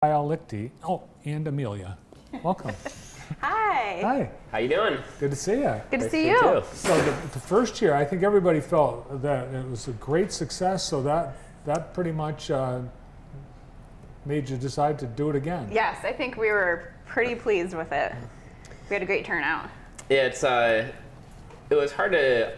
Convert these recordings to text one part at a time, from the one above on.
Kyle Lichty. Oh, and Amelia. Welcome. Hi. Hi. How you doing? Good to see you. Good to Nice see meet you. So the first year, I think everybody felt that it was a great success. So that pretty much made you decide to do it again. Yes, I think we were pretty pleased with it. We had a great turnout. Yeah, it was hard to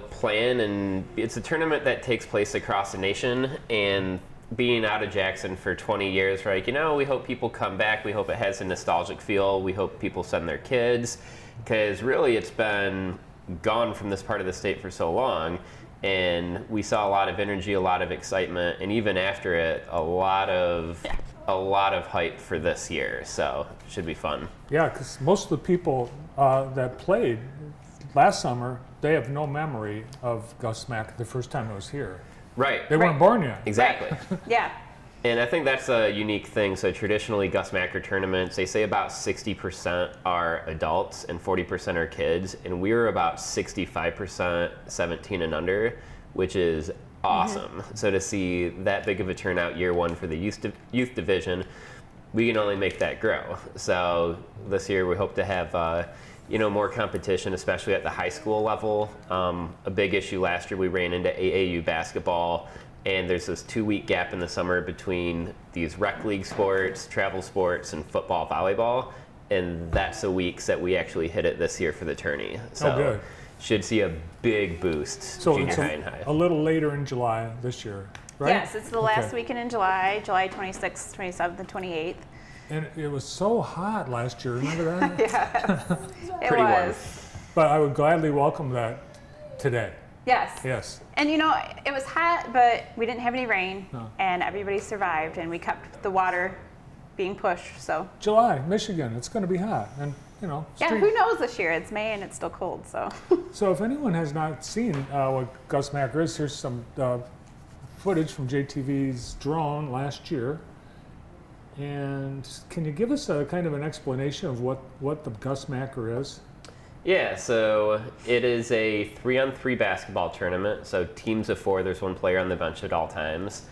plan, and it's a tournament that takes place across the nation. And being out of Jackson for 20 years, right? We hope people come back. We hope it has a nostalgic feel. We hope people send their kids, because really it's been gone from this part of the state for so long. And we saw a lot of energy, a lot of excitement, and even after it, a lot of hype for this year. So it should be fun. Yeah, because most of the people that played last summer, they have no memory of Gus Macker the first time it was here. Right. They weren't born yet. Exactly. Yeah. And I think that's a unique thing. So traditionally, Gus Macker tournaments, they say about 60% are adults and 40% are kids. And we were about 65% 17 and under, which is awesome. Mm-hmm. So to see that big of a turnout year one for the youth division, we can only make that grow. So this year we hope to have more competition, especially at the high school level. A big issue last year, we ran into AAU basketball, and there's this 2-week gap in the summer between these rec league sports, travel sports, and football, volleyball, and that's the weeks that we actually hit it this year for the tourney. So good. Should see a big boost. So junior it's high and high. a little later in July this year, right? Yes, it's the last Okay. weekend in July, July 26th, 27th, and 28th. And it was so hot last year, remember that? It Pretty warm. was. But I would gladly welcome that today. Yes. Yes. And it was hot, but we didn't have any rain, No. and everybody survived, and we kept the water being pushed. So July, Michigan, it's going to be hot. And, yeah, who knows this year? It's May and it's still cold. So So if anyone has not seen what Gus Macker is, here's some footage from JTV's drone last year. And can you give us a kind of an explanation of what the Gus Macker is? Yeah, so it is a 3-on-3 basketball tournament. So teams of 4, there's one player on the bench at all times.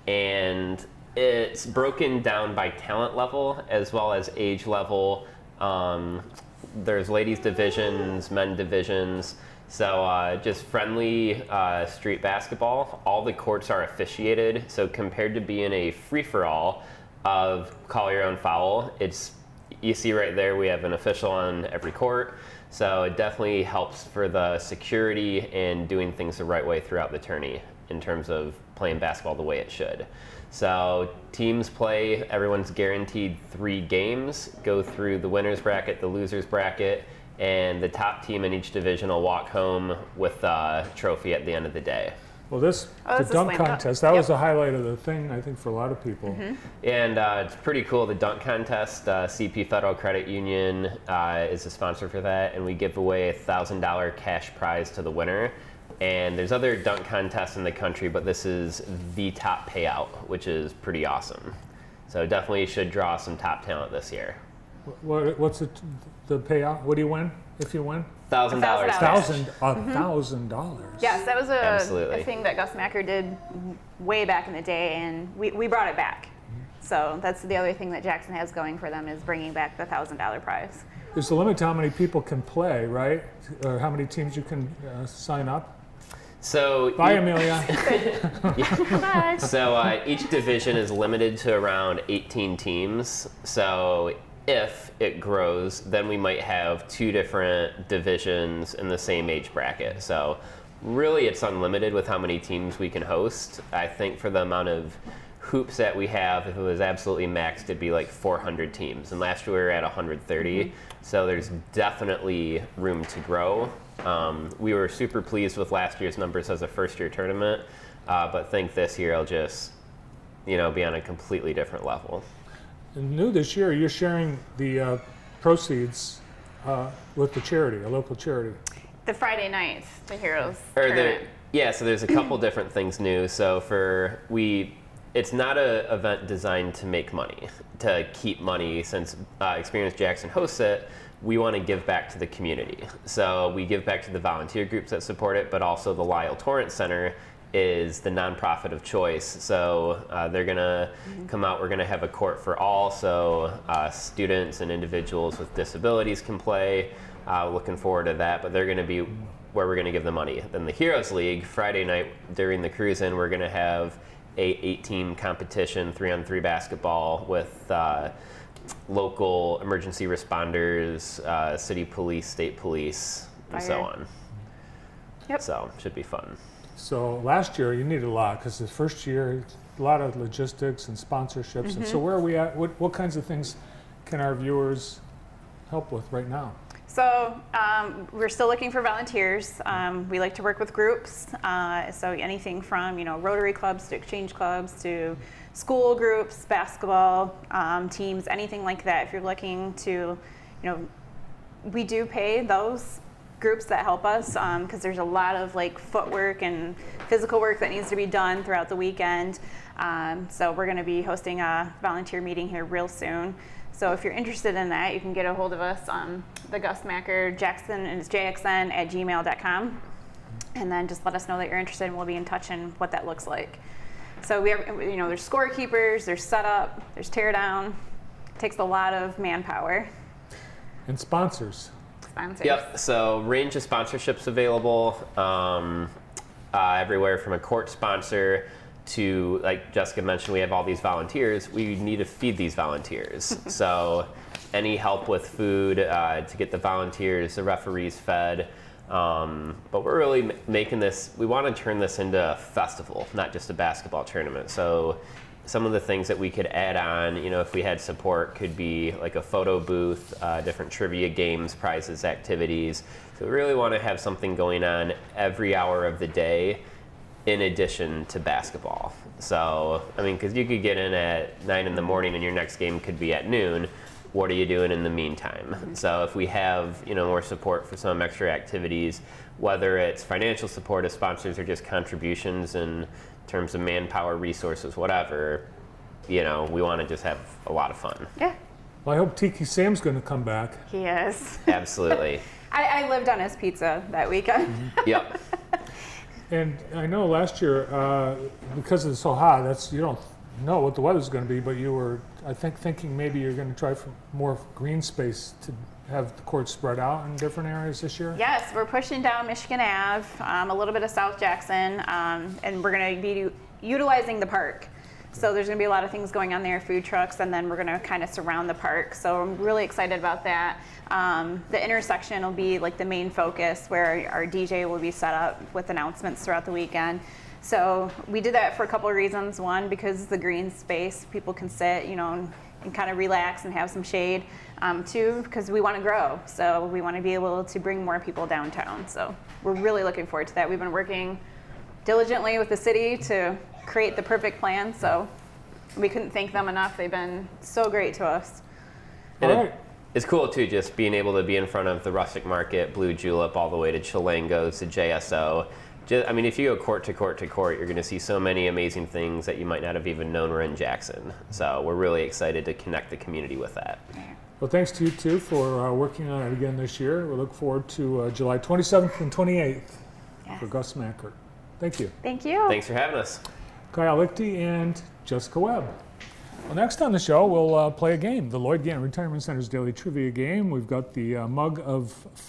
And it's broken down by talent level as well as age level. There's ladies divisions, men divisions. So just friendly street basketball. All the courts are officiated. So compared to being a free-for-all of call your own foul, you see right there we have an official on every court. So it definitely helps for the security and doing things the right way throughout the tourney in terms of playing basketball the way it should. So teams play, everyone's guaranteed 3 games, go through the winner's bracket, the loser's bracket, and the top team in each division will walk home with a trophy at the end of the day. Well, the that's a dunk slam dunk. contest, that Yep. was the highlight of the thing, I think, for a lot of people. Mm-hmm. And it's pretty cool. The dunk contest, CP Federal Credit Union is a sponsor for that, and we give away a $1,000 cash prize to the winner. And there's other dunk contests in the country, but this is the top payout, which is pretty awesome. So definitely should draw some top talent this year. What's the payout? What do you win if you win? $1,000. $1,000. yes, that was Absolutely. a thing that Gus Macker did way back in the day, and we brought it back. So that's the other thing that Jackson has going for them, is bringing back the $1,000 prize. There's a limit to how many people can play, right? Or how many teams you can sign up? So Bye, Amelia. Bye. So each division is limited to around 18 teams. So if it grows, then we might have 2 different divisions in the same age bracket. So really it's unlimited with how many teams we can host. I think for the amount of hoops that we have, if it was absolutely maxed, it'd be like 400 teams. And last year we were at 130. Mm-hmm. So there's definitely room to grow. We were super pleased with last year's numbers as a first-year tournament, but think this year it'll just, be on a completely different level. And new this year, you're sharing the proceeds with the charity, a local charity. The Friday night, the Heroes. So there's a couple different things new. So it's not an event designed to make money, to keep money. Since Experience Jackson hosts it, we want to give back to the community. So we give back to the volunteer groups that support it, but also the Lyle Torrance Center is the nonprofit of choice. So they're going to come out. We're going to have a court for all, so students and individuals with disabilities can play. Looking forward to that, but they're going to be where we're going to give the money. Then the Heroes League, Friday night during the cruise-in, we're going to have a 8-team competition, 3-on-3 basketball with local emergency responders, city police, state police, and so on. Yep. So should be fun. So last year you needed a lot because the first year, a lot of logistics and sponsorships. And so where are we at? What kinds of things can our viewers help with right now? So we're still looking for volunteers. We like to work with groups. So anything from Rotary clubs to exchange clubs to school groups, basketball teams, anything like that. If you're looking to, we do pay those groups that help us because there's a lot of footwork and physical work that needs to be done throughout the weekend. So we're going to be hosting a volunteer meeting here real soon. So if you're interested in that, you can get a hold of us on the Gus Macker Jackson, and it's jxn@gmail.com. And then just let us know that you're interested, and we'll be in touch on what that looks like. So we have, there's scorekeepers, there's setup, there's tear down. It takes a lot of manpower. And sponsors. Yep. So range of sponsorships available everywhere from a court sponsor to, like Jessica mentioned, we have all these volunteers. We need to feed these volunteers. So any help with food to get the volunteers, the referees fed. But we're really making this, we want to turn this into a festival, not just a basketball tournament. So some of the things that we could add on, if we had support, could be like a photo booth, different trivia games, prizes, activities. So we really want to have something going on every hour of the day in addition to basketball. So, because you could get in at 9 in the morning and your next game could be at noon. What are you doing in the meantime? So if we have, more support for some extra activities, whether it's financial support of sponsors or just contributions in terms of manpower, resources, whatever, we want to just have a lot of fun. Yeah. Well, I hope Tiki Sam's going to come back. He is. Absolutely. I lived on his pizza that weekend. Yep. And I know last year, because it's so hot, you don't know what the weather's going to be, but you were, I think, thinking maybe you're going to try for more green space to have the courts spread out in different areas this year? Yes, we're pushing down Michigan Ave, a little bit of South Jackson, and we're going to be utilizing the park. So there's going to be a lot of things going on there, food trucks, and then we're going to kind of surround the park. So I'm really excited about that. The intersection will be the main focus where our DJ will be set up with announcements throughout the weekend. So we did that for a couple of reasons. One, because the green space, people can sit, and kind of relax and have some shade. Two, because we want to grow. So we want to be able to bring more people downtown. So we're really looking forward to that. We've been working diligently with the city to create the perfect plan. So we couldn't thank them enough. They've been so great to us. And All right. It's cool too, just being able to be in front of the Rustic Market, Blue Julep, all the way to Chilangos, to JSO. If you go court to court to court, you're going to see so many amazing things that you might not have even known were in Jackson. So we're really excited to connect the community with that. Well, thanks to you two for working on it again this year. We look forward to July 27th and 28th for Gus Macker. Thank you. Thank you. Thanks for having us. Kyle Lichty and Jessica Webb. Well, next on the show, we'll play a game, the Lloyd Gann Retirement Center's Daily Trivia Game. We've got the mug of